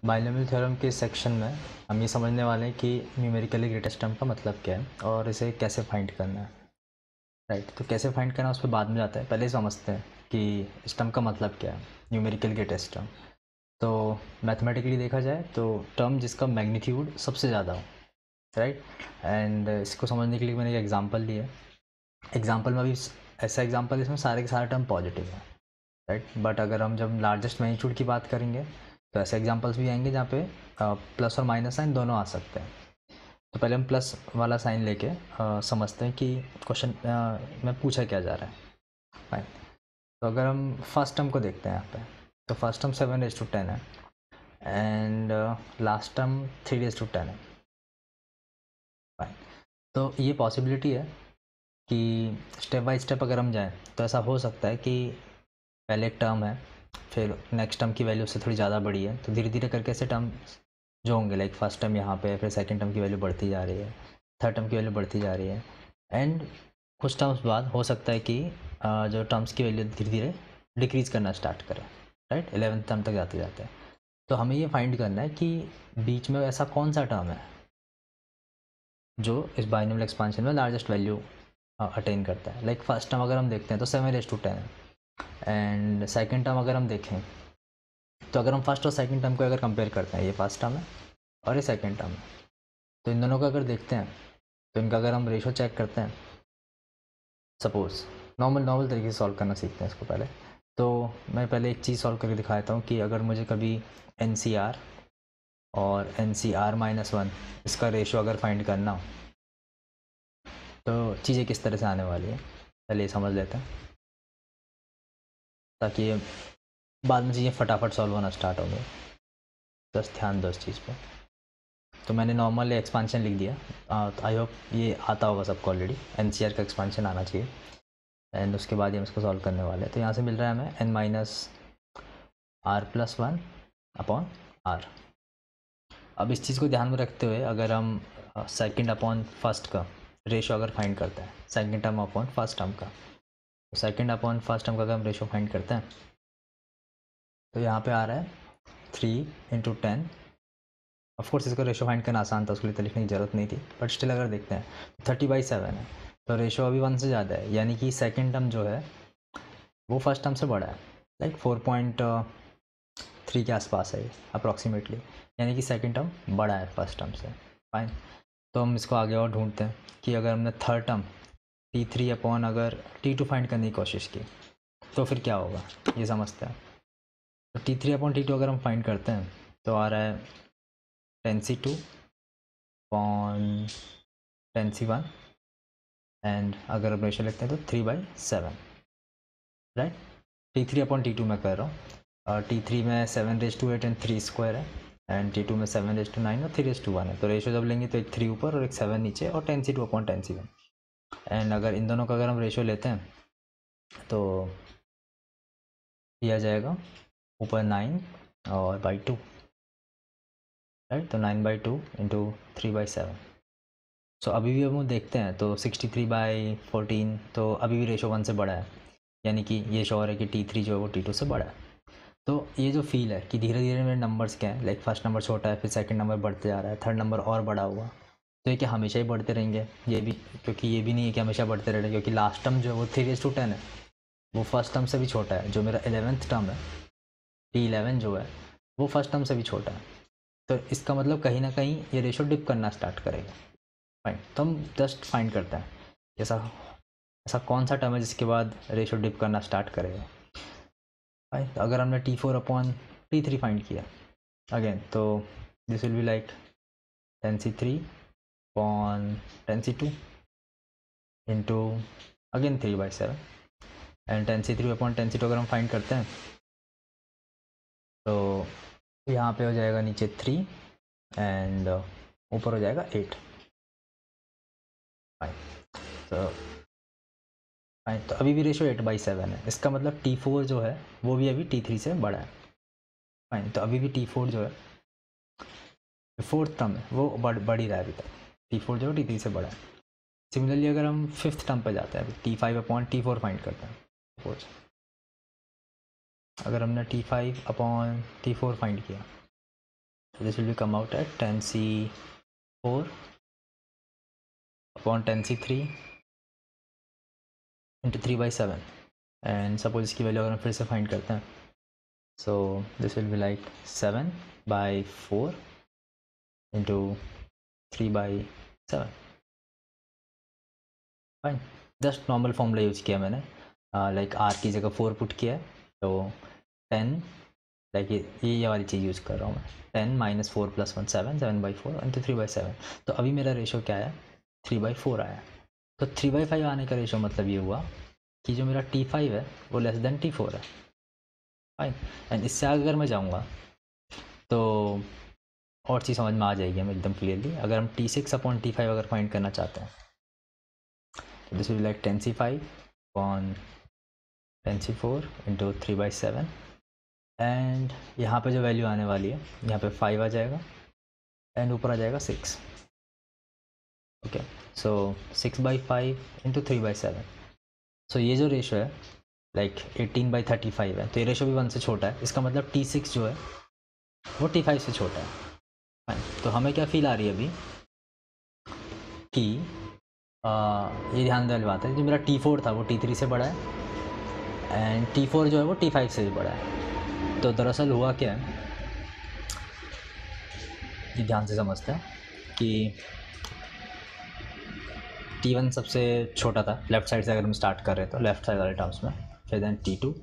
Binomial theorem के section में हम ये समझने वाले हैं कि न्यूमेरिकली ग्रेटेस्ट टर्म का मतलब क्या है और इसे कैसे फाइंड करना है। राइट, तो कैसे फाइंड करना उस पर बाद में जाता है, पहले समझते हैं कि इस टर्म का मतलब क्या है, न्यूमेरिकल ग्रेटेस्ट टर्म। तो मैथमेटिकली देखा जाए तो टर्म जिसका मैग्नीट्यूड सबसे ज़्यादा हो, राइट। एंड इसको समझने के लिए मैंने एक एग्जांपल लिया। एग्जांपल में भी ऐसा एग्जांपल इसमें सारे के सारे टर्म पॉजिटिव है, राइट। बट अगर हम जब लार्जेस्ट मैग्नीट्यूड की बात करेंगे तो ऐसे एग्जांपल्स भी आएंगे जहाँ पे प्लस और माइनस साइन दोनों आ सकते हैं। तो पहले हम प्लस वाला साइन लेके समझते हैं कि क्वेश्चन में पूछा क्या जा रहा है। फाइन। तो अगर हम फर्स्ट टर्म को देखते हैं यहाँ पे, तो फर्स्ट टर्म 7/10 है एंड लास्ट टर्म 3/10 है। फाइन। तो ये पॉसिबिलिटी है कि स्टेप बाय स्टेप अगर हम जाएं तो ऐसा हो सकता है कि पहले एक टर्म है, फिर नेक्स्ट टर्म की वैल्यू उससे थोड़ी ज़्यादा बड़ी है, तो धीरे धीरे करके ऐसे टर्म जो होंगे, लाइक फर्स्ट टर्म यहाँ पे, फिर सेकंड टर्म की वैल्यू बढ़ती जा रही है, थर्ड टर्म की वैल्यू बढ़ती जा रही है, एंड कुछ टर्म्स बाद हो सकता है कि जो टर्म्स की वैल्यू धीरे धीरे डिक्रीज करना स्टार्ट करें, राइट। 11th टर्म तक जाते जाते। तो हमें ये फाइंड करना है कि बीच में ऐसा कौन सा टर्म है जो इस बाइनोमियल एक्सपांशन में लार्जेस्ट वैल्यू अटेन करता है। लाइक फर्स्ट टर्म अगर हम देखते हैं तो 7/10 है, एंड सेकंड टर्म अगर हम देखें तो अगर हम फर्स्ट और सेकंड टर्म को अगर कंपेयर करते हैं, ये फर्स्ट टर्म है और ये सेकंड टर्म है, तो इन दोनों को अगर देखते हैं तो इनका अगर हम रेशो चेक करते हैं, सपोज नॉर्मल तरीके से सॉल्व करना सीखते हैं इसको पहले। तो मैं पहले एक चीज़ सॉल्व करके दिखा देता हूँ कि अगर मुझे कभी NCR और NCR-1 इसका रेशो अगर फाइंड करना हो तो चीज़ें किस तरह से आने वाली है, पहले ये समझ लेते हैं ताकि बाद में चीज़ें फटाफट सॉल्व होना स्टार्ट होंगे। बस ध्यान दो इस चीज़ पर। तो मैंने नॉर्मल एक्सपांशन लिख दिया, आई होप ये आता होगा सबको ऑलरेडी, NCR का एक्सपांशन आना चाहिए। एंड उसके बाद ही हम इसको सॉल्व करने वाले हैं। तो यहाँ से मिल रहा है हमें n-r+1/r। अब इस चीज़ को ध्यान में रखते हुए अगर हम सेकंड अपॉन फर्स्ट का रेशो अगर फाइंड करते हैं, second term upon first term का, तो सेकंड अपॉन फर्स्ट टर्म का अगर हम रेशो फाइंड करते हैं तो यहाँ पे आ रहा है 3/10। ऑफकोर्स इसको रेशो फाइंड करना आसान था, उसके लिए तो लिखने की ज़रूरत नहीं थी, बट स्टिल अगर देखते हैं 30/7 है, तो रेशो अभी 1 से ज़्यादा है, यानी कि सेकंड टर्म जो है वो फर्स्ट टर्म से बड़ा है, लाइक 4.3 के आसपास है अप्रॉक्सीमेटली, यानी कि सेकंड टर्म बड़ा है फर्स्ट टर्म से। फाइन। तो हम इसको आगे और ढूंढते हैं कि अगर हमने थर्ड टर्म T3 अपॉन अगर T2 फाइंड करने की कोशिश की तो फिर क्या होगा, ये समझते हैं। तो T3 अपॉन T2 अगर हम फाइंड करते हैं तो आ रहा है 10C2 अपॉन 10C1, एंड अगर हम रेशो लिखते हैं तो 3/7, राइट। T3 अपॉन T2 मैं कर रहा हूँ, T3 में 7/8 एंड 3 स्क्वायर है, एंड T2 में 7/9 और 3/1 है। तो रेशो जब लेंगे तो एक 3 ऊपर और एक 7 नीचे, और 10C2 अपॉन 10C1। एंड अगर इन दोनों का अगर हम रेशो लेते हैं तो दिया जाएगा ऊपर 9 और बाई 2, राइट। तो 9/2 इंटू 3/7। सो अभी भी हम देखते हैं तो 63/14, तो अभी भी रेशो 1 से बड़ा है, यानी कि ये श्योर है कि T3 जो है वो T2 से बड़ा है। तो ये जो फील है कि धीरे धीरे मेरे नंबर्स क्या है, लाइक फर्स्ट नंबर छोटा है, फिर सेकंड नंबर बढ़ते जा रहा है, थर्ड नंबर और बड़ा हुआ, तो ये क्या हमेशा ही बढ़ते रहेंगे, ये भी, क्योंकि ये भी नहीं है कि हमेशा बढ़ते रहेंगे, क्योंकि लास्ट टर्म जो है वो 3/10 है, वो फर्स्ट टर्म से भी छोटा है। जो मेरा 11th टर्म है T11 जो है वो फर्स्ट टर्म से भी छोटा है, तो इसका मतलब कहीं ना कहीं ये रेशो डिप करना स्टार्ट करेगा। फाइन। तो हम जस्ट फाइंड करते हैं ऐसा ऐसा कौन सा टर्म है जिसके बाद रेशो डिप करना स्टार्ट करेगा। फाइन। अगर हमने T4 अपॉन T3 फाइंड किया अगेन, तो this will be like 10C3 upon 10C2 into again 3/7, and 10C3 upon 10C2 अगर हम फाइंड करते हैं तो यहाँ पे हो जाएगा नीचे 3 एंड ऊपर हो जाएगा 8। फाइन। तो फाइन, तो अभी भी रेशो 8/7 है, इसका मतलब T4 जो है वो भी अभी T3 से बड़ा है। फाइन। तो अभी भी T4 जो है फोर्थ टर्म है वो बढ़ ही रहा है अभी तक, T4 जो है T3 से बड़ा है। सिमिलरली अगर हम फिफ्थ टर्म पे जाते हैं, अभी T5 अपॉन T4 फाइंड करते हैं, सपोज अगर हमने T5 अपॉन T4 फाइंड किया this will be come out at 10c4 upon 10c3 into 3/7 and suppose इसकी वैल्यू अगर हम फिर से फाइंड करते हैं, so this will be like 7/4 into 3/7। Fine, just normal formula use किया मैंने, लाइक आर की जगह 4 पुट किया है, तो 10 लाइक ये वाली चीज़ यूज़ कर रहा हूँ मैं, 10 - 4 + 1 7, 7/4 इंटू 3/7। तो अभी मेरा रेशो क्या आया, 3/4 आया। तो 3/5 आने का रेशो मतलब ये हुआ कि जो मेरा T5 है वो लेस देन T4 है। फाइन, एंड इससे आगे अगर मैं जाऊँगा तो और चीज़ समझ में आ जाएगी हमें एकदम क्लियरली। अगर हम T6/T5 अगर फाइंड करना चाहते हैं, तो this will like 10c5 upon 10c4 into 3/7 and यहाँ पे जो वैल्यू आने वाली है, यहाँ पे 5 आ जाएगा एंड ऊपर आ जाएगा 6। ओके, सो 6/5 इंटू 3/7। सो ये जो रेशो है लाइक 18/35 है, तो ये रेशो भी 1 से छोटा है। इसका मतलब T6 जो है वो T5 से छोटा है। फाइन, तो हमें क्या फील आ रही है अभी कि ये ध्यान देने वाली बात है, जो मेरा T4 था वो T3 से बड़ा है एंड T4 जो है वो T5 से भी बड़ा है। तो दरअसल हुआ क्या है, ये ध्यान से समझते हैं कि T1 सबसे छोटा था, लेफ्ट साइड से अगर हम स्टार्ट कर रहे हैं तो लेफ्ट साइड वाले टर्म्स में, फिर then T2,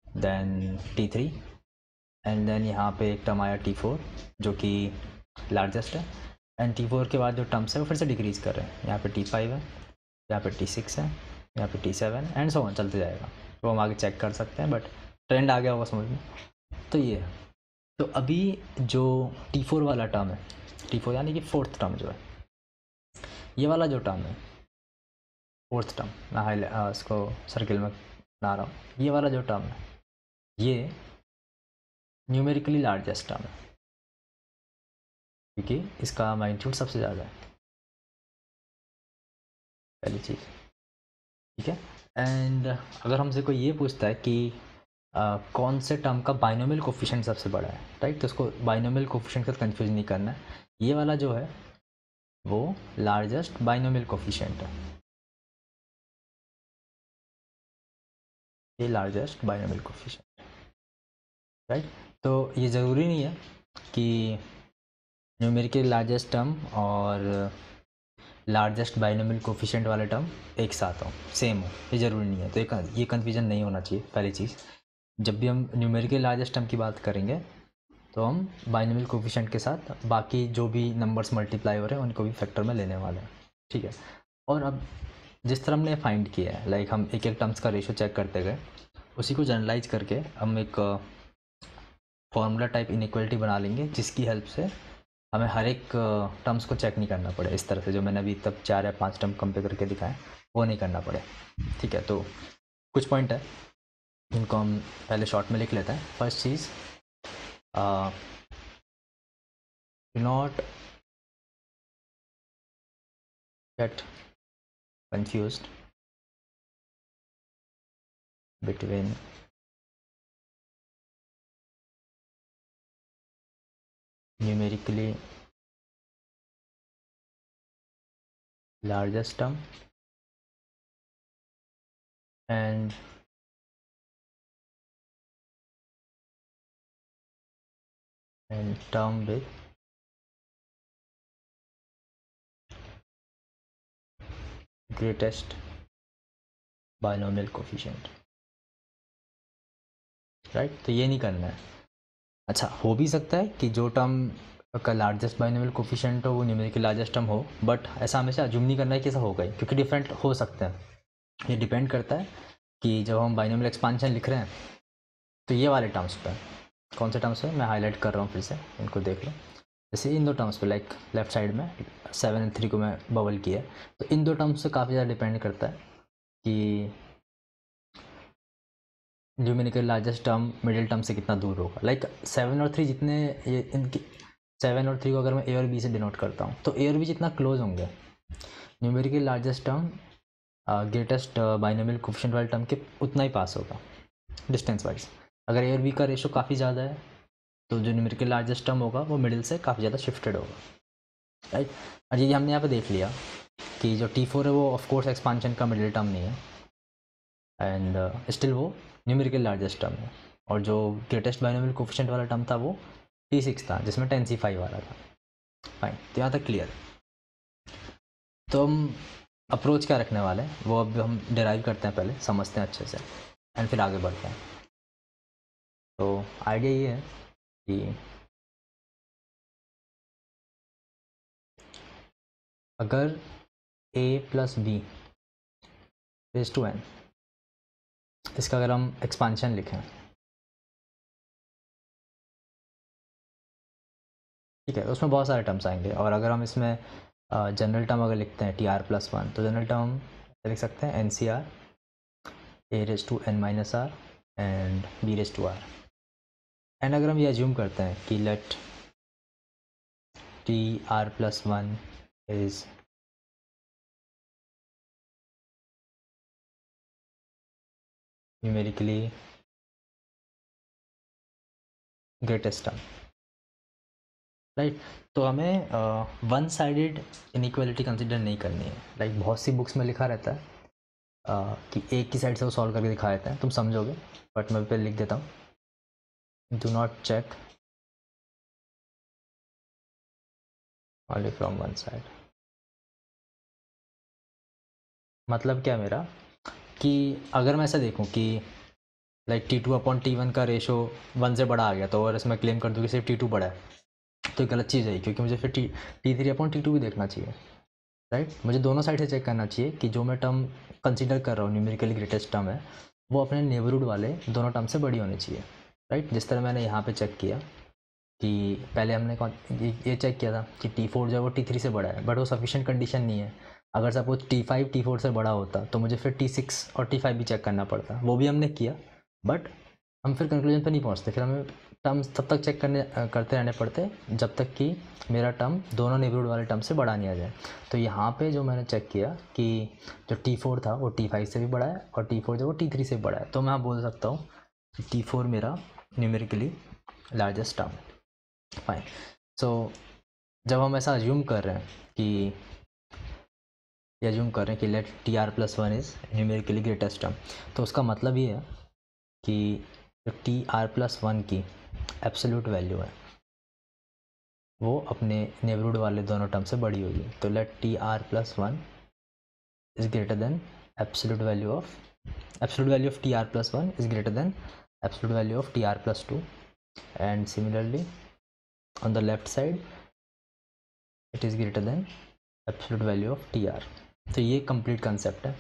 then T3 and then यहाँ पे एक टर्म आया T4 जो कि लार्जेस्ट है, एंड T4 के बाद जो टर्म्स है वो फिर से डिक्रीज़ कर रहे हैं। यहाँ पे T5 है, यहाँ पे T6 है, यहाँ पे T7 एंड सो ऑन चलते जाएगा। तो हम आगे चेक कर सकते हैं, बट ट्रेंड आ गया होगा समझ में। तो ये है, तो अभी जो T4 वाला टर्म है, T4 यानी कि 4th टर्म जो है, ये वाला जो टर्म है 4th टर्म, मैं इसको सर्किल में बना रहा हूँ, ये वाला जो टर्म है ये न्यूमेरिकली लार्जेस्ट टर्म है क्योंकि इसका मैग्नीट्यूड सबसे ज़्यादा है, पहली चीज़। ठीक है, एंड अगर हमसे कोई ये पूछता है कि कौन से टर्म का बाइनोमियल कोफिशिएंट सबसे बड़ा है, राइट, तो उसको बाइनोमियल कोफिशिएंट का कंफ्यूज नहीं करना है। ये वाला जो है वो लार्जेस्ट बाइनोमियल कोफिशिएंट है, ये लार्जेस्ट बाइनोमियल कोफिशिएंट, राइट। तो ये ज़रूरी नहीं है कि न्यूमेरिकली लार्जेस्ट टर्म और लार्जेस्ट बाइनोमियल कोफिशिएंट वाले टर्म एक साथ हो, सेम हो, ये ज़रूरी नहीं है। तो ये कन्फ्यूजन नहीं होना चाहिए पहली चीज़। जब भी हम न्यूमेरिकल लार्जेस्ट टर्म की बात करेंगे तो हम बाइनोमियल कोफिशिएंट के साथ बाकी जो भी नंबर्स मल्टीप्लाई हो रहे हैं उनको भी फैक्टर में लेने वाले हैं। ठीक है, और अब जिस तरह हमने फाइंड किया है, लाइक हम एक एक टर्म्स का रेशो चेक करते गए, उसी को जनरलाइज करके हम एक फॉर्मूला टाइप इनइक्वालिटी बना लेंगे जिसकी हेल्प से हमें हर एक टर्म्स को चेक नहीं करना पड़े। इस तरह से जो मैंने अभी तब 4 या 5 टर्म कंपेयर करके दिखाए वो नहीं करना पड़े। ठीक है, तो कुछ पॉइंट है जिनको हम पहले शॉर्ट में लिख लेते हैं। First cheese, do not get confused between numerically largest term and term with greatest binomial coefficient, right. तो ये नहीं करना है। अच्छा, हो भी सकता है कि जो टर्म का लार्जेस्ट बाइनोमियल कोफिशिएंट हो वो न्यूमेरिकली लार्जेस्ट टर्म हो, बट ऐसा हमेशा अज्यूम नहीं करना है कि ऐसा होगा ही, क्योंकि डिफरेंट हो सकते हैं। ये डिपेंड करता है कि जब हम बाइनोमियल एक्सपांशन लिख रहे हैं तो ये वाले टर्म्स पर, कौन से टर्म्स पे मैं हाईलाइट कर रहा हूँ फिर से, इनको देख लो। जैसे इन दो टर्म्स पे, लाइक लेफ्ट साइड में 7 और 3 को मैं बबल किया, तो इन दो टर्म्स से काफ़ी ज़्यादा डिपेंड करता है कि numerical largest term middle term से कितना दूर होगा। लाइक 7 और 3 जितने, ये इनकी 7 और 3 को अगर मैं ए और बी से डिनोट करता हूँ तो ए और बी जितना क्लोज होंगे numerical largest term greatest binomial coefficient वाले टर्म के उतना ही पास होगा डिस्टेंस वाइज। अगर ए और बी का रेशो काफ़ी ज़्यादा है तो जो न्यूमेरिकल लार्जेस्ट टर्म होगा वो मिडिल से काफ़ी ज़्यादा शिफ्टेड होगा, राइट। और ये हमने यहाँ पे देख लिया कि जो T4 है वो ऑफ कोर्स एक्सपांशन का मिडिल टर्म नहीं है, एंड स्टिल वो न्यूमेरिकल लार्जेस्ट टर्म है। और जो ग्रेटेस्ट बाइनोमियल कोफिशिएंट वाला टर्म था वो T6 था, जिसमें 10C5 वाला था। फाइन, तो यहाँ तक क्लियर। तो हम अप्रोच क्या रखने वाले हैं वो अब हम डिराइव करते हैं, पहले समझते हैं अच्छे से एंड फिर आगे बढ़ते हैं। तो आइडिया ये है कि अगर a + b raise to n, इसका अगर हम एक्सपांशन लिखें, ठीक है, उसमें बहुत सारे टर्म्स आएंगे। और अगर हम इसमें जनरल टर्म अगर लिखते हैं Tr+1, तो जनरल टर्म लिख सकते हैं NCR a⁻n−r and b⁻r। And अगर हम ये एज्यूम करते हैं कि let Tr+1 is numerically greatest term, right. तो हमें वन साइडेड इनइक्वालिटी कंसिडर नहीं करनी है। लाइक बहुत सी बुक्स में लिखा रहता है कि एक की साइड से वो सॉल्व करके दिखा देता है, तुम समझोगे, बट मैं पे लिख देता हूँ, do not check only from one side. मतलब क्या मेरा, कि अगर मैं ऐसा देखूँ कि लाइक T2/T1 का रेशो 1 से बड़ा आ गया, तो अगर इसमें क्लेम कर दूँ कि सिर्फ T2 बड़ा है, तो ये गलत चीज़ है, क्योंकि मुझे फिर T3/T2 भी देखना चाहिए, राइट। मुझे दोनों साइड से चेक करना चाहिए कि जो मैं टर्म कंसीडर कर रहा हूँ न्यूमेरिकली ग्रेटेस्ट टर्म है, वो अपने नेबरहुड वाले दोनों टर्म से बड़ी होनी चाहिए, राइट। जिस तरह मैंने यहाँ पे चेक किया कि पहले हमने ये चेक किया था कि T4 जो है वो T3 से बड़ा है, बट वो सफिशिएंट कंडीशन नहीं है। अगर सपोज T5 T4 से बड़ा होता तो मुझे फिर T6 और T5 भी चेक करना पड़ता, वो भी हमने किया, बट हम फिर कंक्लूजन पर नहीं पहुँचते। फिर हमें टर्म्स तब तक चेक करते रहने पड़ते जब तक कि मेरा टर्म दोनों नेबरहुड वाले टर्म से बड़ा नहीं आ जाए। तो यहाँ पे जो मैंने चेक किया कि जो T4 था वो T5 से भी बड़ा है और T4 जो वो T3 से बड़ा है, तो मैं बोल सकता हूँ कि T4 मेरा न्यूमेरिकली लार्जेस्ट टर्म है। फाइन। सो जब हम ऐसा अज्यूम कर रहे हैं कि let Tr+1 is numerically greatest term, तो उसका मतलब ये है कि जो Tr+1 की एब्सोल्यूट वैल्यू है वो अपने नेबरहुड वाले दोनों टर्म से बड़ी होगी। तो let Tr+1 is greater than absolute value of Tr+1 is greater than absolute value of Tr+2, and similarly on the left side it is greater than absolute value of Tr। तो ये complete concept है।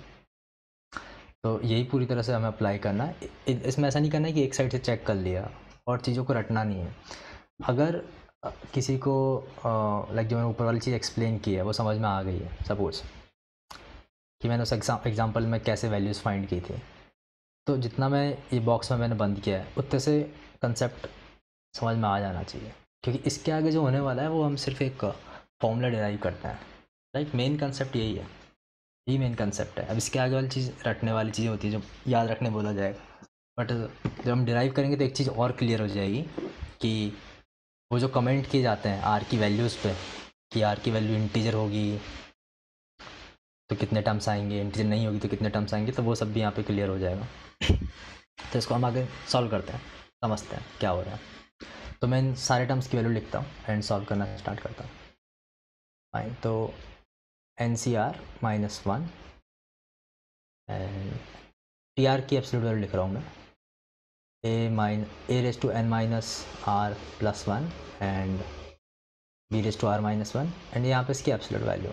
तो यही पूरी तरह से हमें apply करना है। इसमें ऐसा नहीं करना है कि एक साइड से चेक कर लिया और चीज़ों को रटना नहीं है। अगर किसी को लाइक जो मैंने ऊपर वाली चीज़ एक्सप्लेन की है वो समझ में आ गई है, सपोज कि मैंने उस एग्जाम्पल में कैसे वैल्यूज़ फाइंड की थी, तो जितना मैं ये बॉक्स में मैंने बंद किया है उतने से कंसेप्ट समझ में आ जाना चाहिए, क्योंकि इसके आगे जो होने वाला है वो हम सिर्फ एक फॉर्मूला डिराइव करते हैं, राइट। मेन कंसेप्ट यही है, यही मेन कंसेप्ट है। अब इसके आगे वाली चीज़ रटने वाली चीज़ें होती है जो याद रखने बोला जाएगा, बट जब हम डिराइव करेंगे तो एक चीज़ और क्लियर हो जाएगी कि वो जो कमेंट किए जाते हैं आर की वैल्यूज़ पे, कि आर की वैल्यू इंटीजर होगी तो कितने टर्म्स आएंगे, इंटीजर नहीं होगी तो कितने टर्म्स आएंगे, तो वो सब भी यहाँ पे क्लियर हो जाएगा। तो इसको हम आगे सॉल्व करते हैं, समझते हैं क्या हो रहा है। तो मैं इन सारे टर्म्स की वैल्यू लिखता हूँ एंड सॉल्व करना स्टार्ट करता हूँ। फाइन, तो NCR-1 एंड TR की एब्सोल्यूट वैल्यू लिख रहा हूँ मैं, a⁻n−r+1 एंड b⁻r−1, एंड यहाँ पे इसकी एब्सोल्यूट वैल्यू,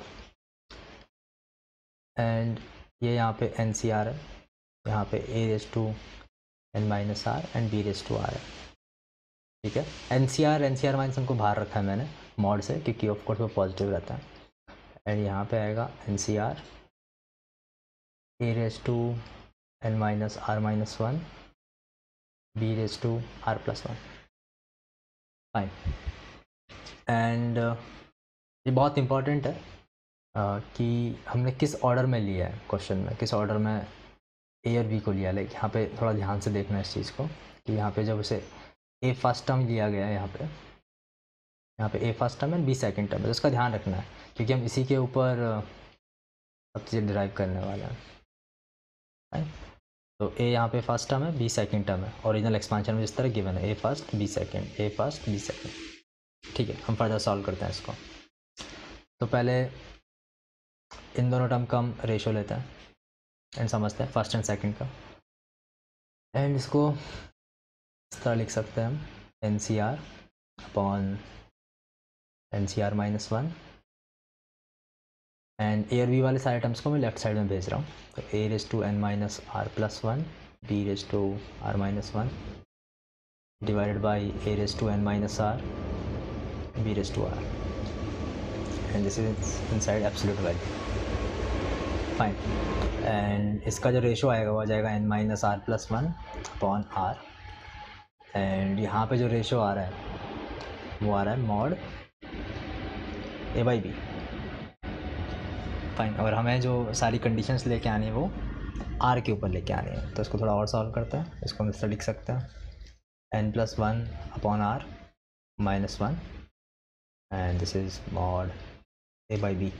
एंड ये यहाँ पे NCR है, यहाँ पे a⁻n−r एंड b⁻r है, ठीक है। NCR- को बाहर रखा है मैंने मॉड से, क्योंकि ऑफ कोर्स वो पॉजिटिव रहता है, एंड यहाँ पे आएगा NCR a⁻n−r−1 b⁻r+1। Fine, and ये बहुत इम्पॉर्टेंट है कि हमने किस ऑर्डर में लिया है, क्वेश्चन में किस ऑर्डर में ए और बी को लिया। लाइक यहाँ पे थोड़ा ध्यान से देखना है इस चीज़ को, कि यहाँ पे जब उसे ए फर्स्ट टर्म लिया गया है यहाँ पे ए फर्स्ट टर्म है, बी सेकंड टर्म है, तो इसका ध्यान रखना है क्योंकि हम इसी के ऊपर सब चीज़ें डिराइव करने वाले हैं, राइट। तो ए यहाँ पे फर्स्ट टर्म है, बी सेकंड टर्म है, ओरिजिनल एक्सपांशन में जिस तरह गिवन है ए फर्स्ट बी सेकंड, ए फर्स्ट बी सेकंड। ठीक है, हम फर्दर सॉल्व करते हैं इसको। तो पहले इन दोनों टर्म का हम रेशो लेते हैं एंड समझते हैं फर्स्ट एंड सेकंड का, एंड इसको इस तरह लिख सकते हैं हम n C r upon N C r minus one, and a और बी वाले सारे टर्म्स को मैं लेफ्ट साइड में भेज रहा हूँ। तो a raise to n minus r plus one, b raise to r minus one divided by a raise to n minus r, b raise to r, and this is inside absolute value, fine. And इसका जो ratio आएगा वो आ जाएगा n minus r plus one upon r, and यहाँ पे जो ratio आ रहा है वो आ रहा है mod A by B, fine. और हमें जो सारी कंडीशंस लेके आनी है वो आर के ऊपर लेके आनी है, तो इसको थोड़ा और सॉल्व करते हैं। इसको हम इस तरह लिख सकते हैं N plus one upon R minus one, and this is mod A by B,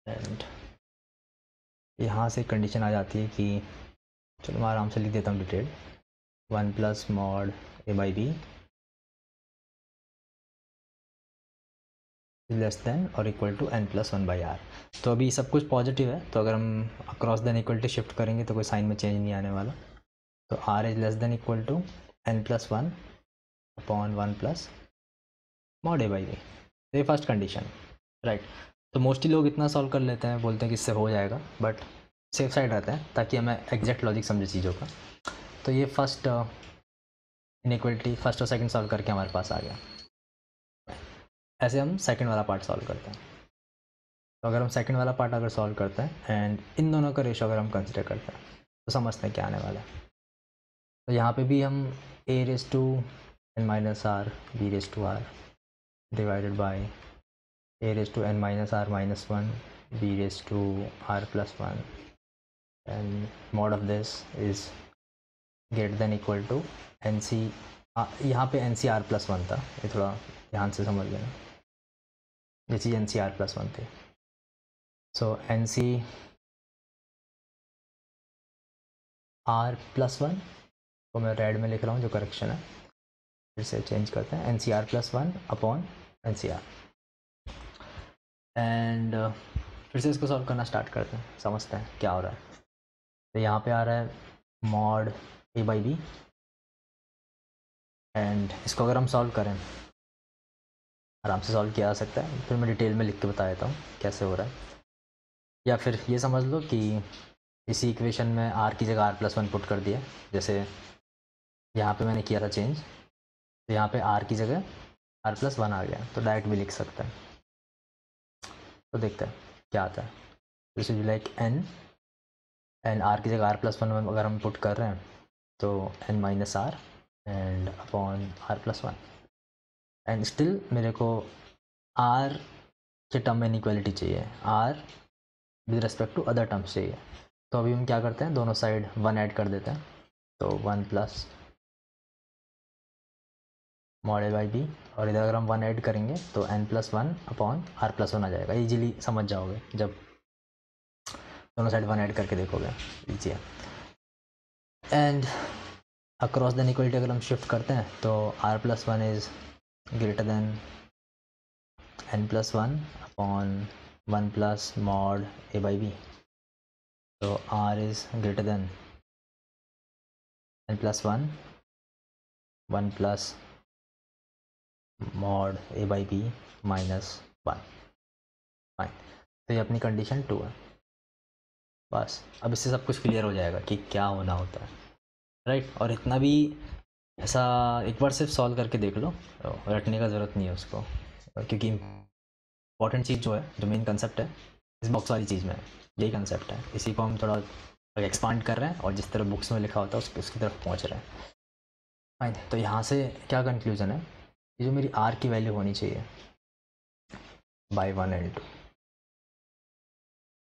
and यहाँ से कंडीशन आ जाती है कि चलो मैं आराम से लिख देता हूँ detail, one plus mod A by b less than और equal to N plus one by r. तो अभी सब कुछ पॉजिटिव है, तो अगर हम across than equal to shift करेंगे तो कोई साइन में चेंज नहीं आने वाला। तो R is less than equal to N plus one upon one plus mod A by B, ये फर्स्ट कंडीशन, राइट। तो मोस्टली लोग इतना सॉल्व कर लेते हैं, बोलते हैं कि इससे हो जाएगा, बट सेफ साइड रहता है ताकि हमें एग्जैक्ट लॉजिक समझे चीज़ों का। तो ये फर्स्ट इनइक्वलिटी फर्स्ट और सेकंड सॉल्व करके हमारे पास आ गया। ऐसे हम सेकंड वाला पार्ट सॉल्व करते हैं। तो अगर हम सेकंड वाला पार्ट अगर सॉल्व करते हैं एंड इन दोनों का रेशो अगर हम कंसिडर करते हैं तो समझते हैं क्या आने वाला है। तो यहाँ पे भी हम a raise to n minus r b raise to r divided by a raise to n minus r minus one b raise to r plus one, and mod of this is greater than equal to n C, यहाँ पे n C are plus one था, ये थोड़ा ध्यान से समझ लेना, ये चीज़ n C are plus one थी। So n C are plus one को मैं रेड में लिख रहा हूँ जो करेक्शन है, फिर से चेंज करते हैं, N C are plus one upon N C R, and फिर से इसको सॉल्व करना स्टार्ट करते हैं, समझते हैं क्या हो रहा है। तो यहाँ पे आ रहा है mod A by B, and इसको अगर हम सॉल्व करें आराम से सॉल्व किया जा सकता है, फिर मैं डिटेल में लिख के बता देता हूँ कैसे हो रहा है। या फिर ये समझ लो कि इसी इक्वेशन में आर की जगह आर प्लस वन पुट कर दिया, जैसे यहाँ पे मैंने किया था चेंज, तो यहाँ पे आर की जगह आर प्लस वन आ गया, तो डायरेक्ट भी लिख सकते हैं। तो देखते हैं क्या आता है। This is like N R की जगह आर प्लस वन अगर हम पुट कर रहे हैं तो N minus R and upon are plus one, and still मेरे को आर के टर्म में इनइक्वालिटी चाहिए, R with respect to other terms चाहिए। तो अभी हम क्या करते हैं, दोनों साइड वन ऐड कर देते हैं, तो one plus mod A by b, और इधर अगर हम वन ऐड करेंगे तो n plus one upon are plus one आ जाएगा। ईजिली समझ जाओगे जब दोनों साइड वन ऐड करके देखोगे, ईजी है। एंड अक्रॉस द इनइक्वालिटी अगर हम शिफ्ट करते हैं तो r plus one is greater than n plus one upon one plus mod A by b, तो r is greater than n plus one plus mod A by b minus one, fine. तो ये अपनी condition to है। बस अब इससे सब कुछ क्लियर हो जाएगा कि क्या होना होता है, राइट। और इतना भी ऐसा एक बार सिर्फ सॉल्व करके देख लो, रटने का ज़रूरत नहीं है उसको, क्योंकि इंपॉर्टेंट चीज़ जो है, जो मेन कंसेप्ट है इस बॉक्स वाली चीज़ में है, यही कंसेप्ट है। इसी को हम थोड़ा एक्सपांड कर रहे हैं और जिस तरह बुक्स में लिखा होता है उसकी तरफ पहुँच रहे हैं, फाइन। तो यहाँ से क्या कंक्लूजन है, ये जो मेरी आर की वैल्यू होनी चाहिए बाई वन एंड टू,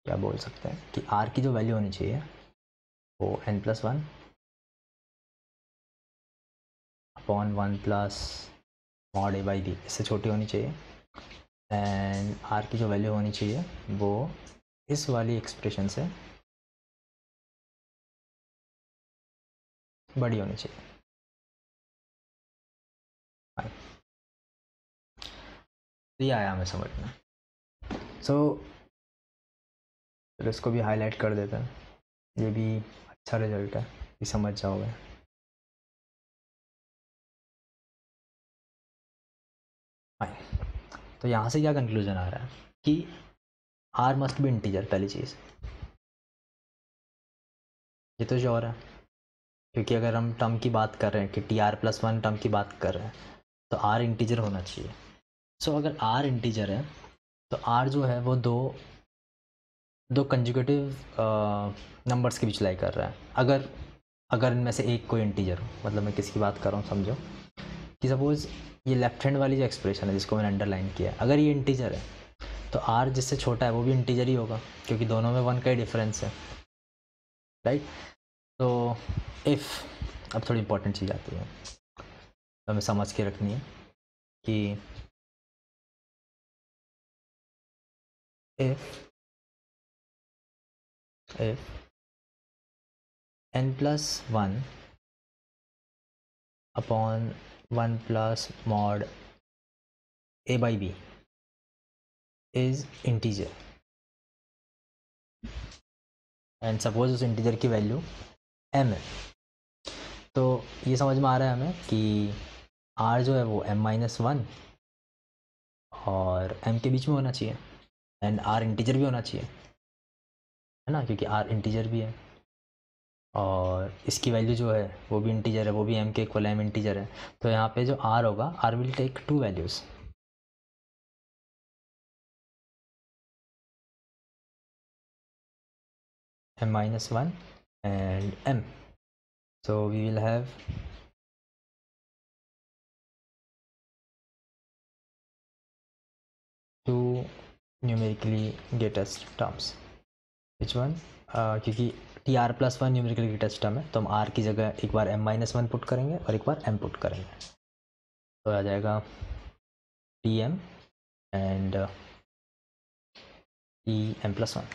क्या बोल सकते हैं कि आर की जो वैल्यू होनी चाहिए वो N plus one upon 1 plus mod A by B, इससे छोटी होनी चाहिए। एंड आर की जो वैल्यू होनी चाहिए वो इस वाली एक्सप्रेशन से बड़ी होनी चाहिए। ये आया हमें समझ में। सो फिर इसको भी हाईलाइट कर देते हैं, ये भी अच्छा रिजल्ट है, ये समझ जाओगे। तो यहाँ से क्या कंक्लूजन आ रहा है कि आर मस्ट बी इंटीजर, पहली चीज़ ये तो श्योर है, क्योंकि अगर हम टर्म की बात कर रहे हैं कि T R plus one term की बात कर रहे हैं तो आर इंटीजर होना चाहिए। सो अगर आर इंटीजर है तो आर जो है वो दो कंजुगेटिव नंबर्स के बीच लाई कर रहा है। अगर इनमें से एक कोई इंटीजर हो, मतलब मैं किसकी बात कर रहा हूँ समझो, कि सपोज़ ये लेफ्ट हैंड वाली जो एक्सप्रेशन है जिसको मैंने अंडरलाइन किया है, अगर ये इंटीजर है तो आर जिससे छोटा है वो भी इंटीजर ही होगा, क्योंकि दोनों में 1 का ही डिफरेंस है, राइट। तो इफ़, अब थोड़ी इंपॉर्टेंट चीज़ आती है तो हमें समझ के रखनी है कि if n plus 1 upon 1 plus mod a by b is integer and suppose उस इंटीजर की वैल्यू m है, तो ये समझ में आ रहा है हमें कि r जो है वो m-1 और m के बीच में होना चाहिए, एंड r इंटीजर भी होना चाहिए, है ना, क्योंकि r इंटीजर भी है और इसकी वैल्यू जो है वो भी इंटीजर है, वो भी m के इक्वल m इंटीजर है। तो यहाँ पे जो r होगा, r will take 2 values, m-1 and m. So we will have two numerically greatest terms. Which one? क्योंकि T R plus one numerically greatest term है तो हम आर की जगह एक बार m-1 पुट करेंगे और एक बार m पुट करेंगे, तो आ जाएगा T M and T M plus one.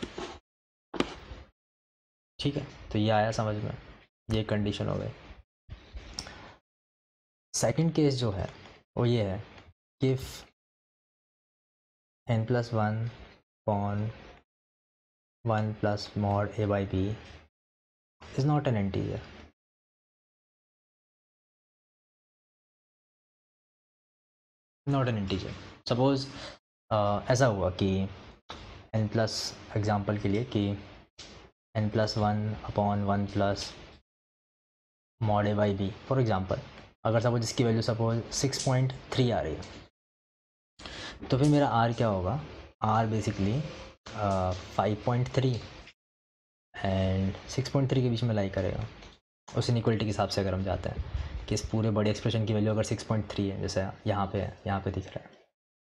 ठीक है, तो ये आया समझ में, ये कंडीशन हो गई। सेकंड केस जो है वो ये है कि if n+1 upon 1 plus mod a by b is not an integer. Not an integer. Suppose ऐसा हुआ कि n प्लस, एग्जाम्पल के लिए कि n+1 upon 1 plus mod a by b for example, अगर सपोज इसकी वैल्यू सपोज 6.3 आ रही है, तो फिर मेरा r क्या होगा, r बेसिकली 5.3 एंड 6.3 के बीच में लाई करेगा। उस इनइक्वलिटी के हिसाब से अगर हम जाते हैं कि इस पूरे बड़े एक्सप्रेशन की वैल्यू अगर 6.3 है, जैसे यहाँ पे है, यहाँ पे दिख रहा है,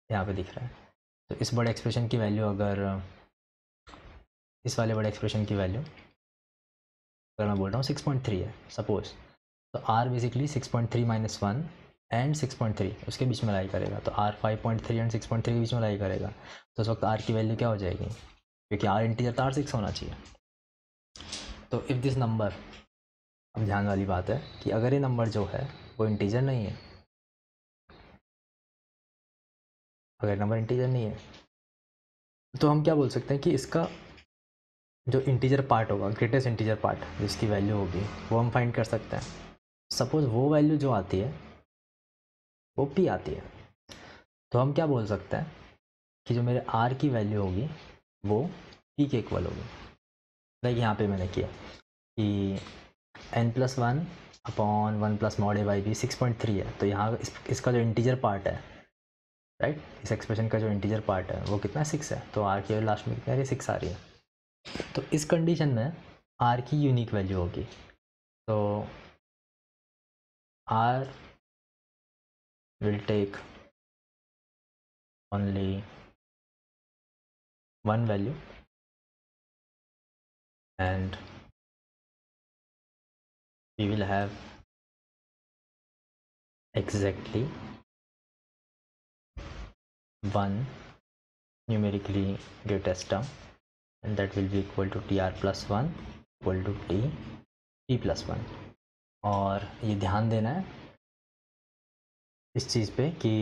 यहाँ पे दिख रहा है, तो इस बड़े एक्सप्रेशन की वैल्यू अगर इस वाले बड़े एक्सप्रेशन की वैल्यू अगर मैं बोल रहा हूँ 6.3 है सपोज, तो r बेसिकली 6.3 माइनस 1 एंड 6.3 उसके बीच में लाई करेगा, तो r 5.3 एंड 6.3 के बीच में लाई करेगा, तो उस वक्त r की वैल्यू क्या हो जाएगी, क्योंकि r इंटीजर तो r 6 होना चाहिए। तो इफ़ दिस नंबर, अब ध्यान वाली बात है कि अगर ये नंबर जो है वो इंटीजर नहीं है, अगर नंबर इंटीजर नहीं है तो हम क्या बोल सकते हैं कि इसका जो इंटीजर पार्ट होगा, ग्रेटेस्ट इंटीजर पार्ट जिसकी वैल्यू होगी वो हम फाइंड कर सकते हैं। सपोज वो वैल्यू जो आती है वो p आती है, तो हम क्या बोल सकते हैं कि जो मेरे r की वैल्यू होगी वो p के इक्वल होगी। लाइक यहाँ पे मैंने किया कि n+1 upon 1 plus mod a by B 6.3 है, तो यहाँ इसका जो इंटीजर पार्ट है, राइट, इस एक्सप्रेशन का जो इंटीजर पार्ट है वो कितना 6 है, तो r की वैल्यू लास्ट में कितनी आ रही है, 6 आ रही है। तो इस कंडीशन में r की यूनिक वैल्यू होगी, तो r will take only one value and we will have exactly one numerically greatest term, and that will be equal to tr plus 1 equal to t plus 1। और ये ध्यान देना है इस चीज़ पे कि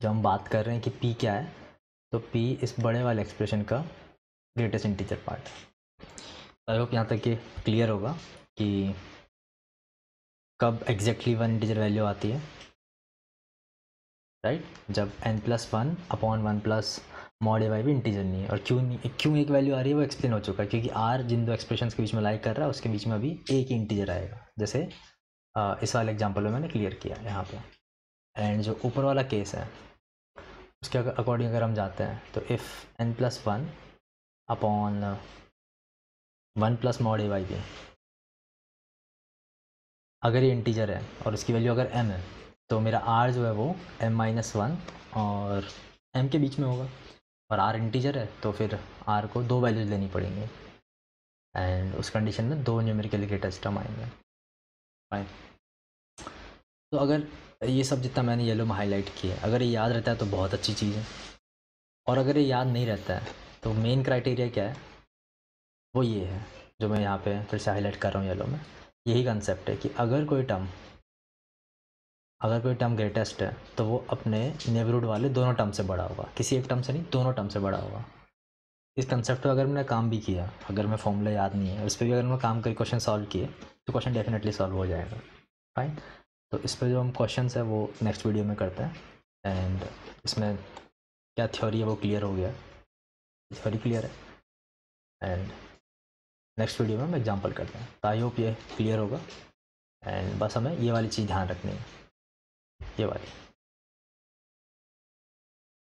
जब हम बात कर रहे हैं कि p क्या है, तो p इस बड़े वाले एक्सप्रेशन का ग्रेटेस्ट इंटीजर पार्ट है। आई होप यहाँ तक ये क्लियर होगा कि कब एग्जैक्टली वन इंटीजर वैल्यू आती है, राइट? जब n plus one upon one plus mod ए वाई भी इंटीजर नहीं है। और क्यों एक वैल्यू आ रही है वो एक्सप्लेन हो चुका है, क्योंकि r जिन दो एक्सप्रेशन के बीच में लाई कर रहा है उसके बीच में अभी एक इंटीजर आएगा, जैसे इस वाले एग्जाम्पल में मैंने क्लियर किया यहाँ पे। एंड जो ऊपर वाला केस है उसके अकॉर्डिंग अगर हम जाते हैं तो if n plus one upon one plus mod A Y भी अगर ये इंटीजर है और उसकी वैल्यू अगर m है, तो मेरा r जो है वो m माइनस वन और m के बीच में होगा। और r इंटीजर है तो फिर r को दो वैल्यूज लेनी पड़ेंगी, एंड उस कंडीशन में दो न्यूमेरिकली ग्रेटेस्ट टर्म आएंगे। फाइन। तो अगर ये सब जितना मैंने येलो में हाईलाइट किया है अगर ये याद रहता है तो बहुत अच्छी चीज़ है, और अगर ये याद नहीं रहता है तो मेन क्राइटेरिया क्या है, वो ये है जो मैं यहाँ पे फिर से हाईलाइट कर रहा हूँ येलो में। यही कंसेप्ट है कि अगर कोई टर्म ग्रेटेस्ट है तो वो अपने नेबरहुड वाले दोनों टर्म से बड़ा होगा, किसी एक टर्म से नहीं, दोनों टर्म से बड़ा होगा। इस कंसेप्ट पे अगर मैंने काम भी किया, अगर मैं फॉर्मूला याद नहीं है उस पर भी अगर मैं काम करके क्वेश्चन सॉल्व किए तो क्वेश्चन डेफिनेटली सॉल्व हो जाएगा। फाइन। तो इस पर जो हम क्वेश्चन है वो नेक्स्ट वीडियो में करते हैं, एंड इसमें क्या थ्योरी है वो क्लियर हो गया, थ्योरी क्लियर है, एंड नेक्स्ट वीडियो में हम एग्जाम्पल करते हैं। तो आई होप ये क्लियर होगा, एंड बस हमें ये वाली चीज़ ध्यान रखनी है, ये वाली।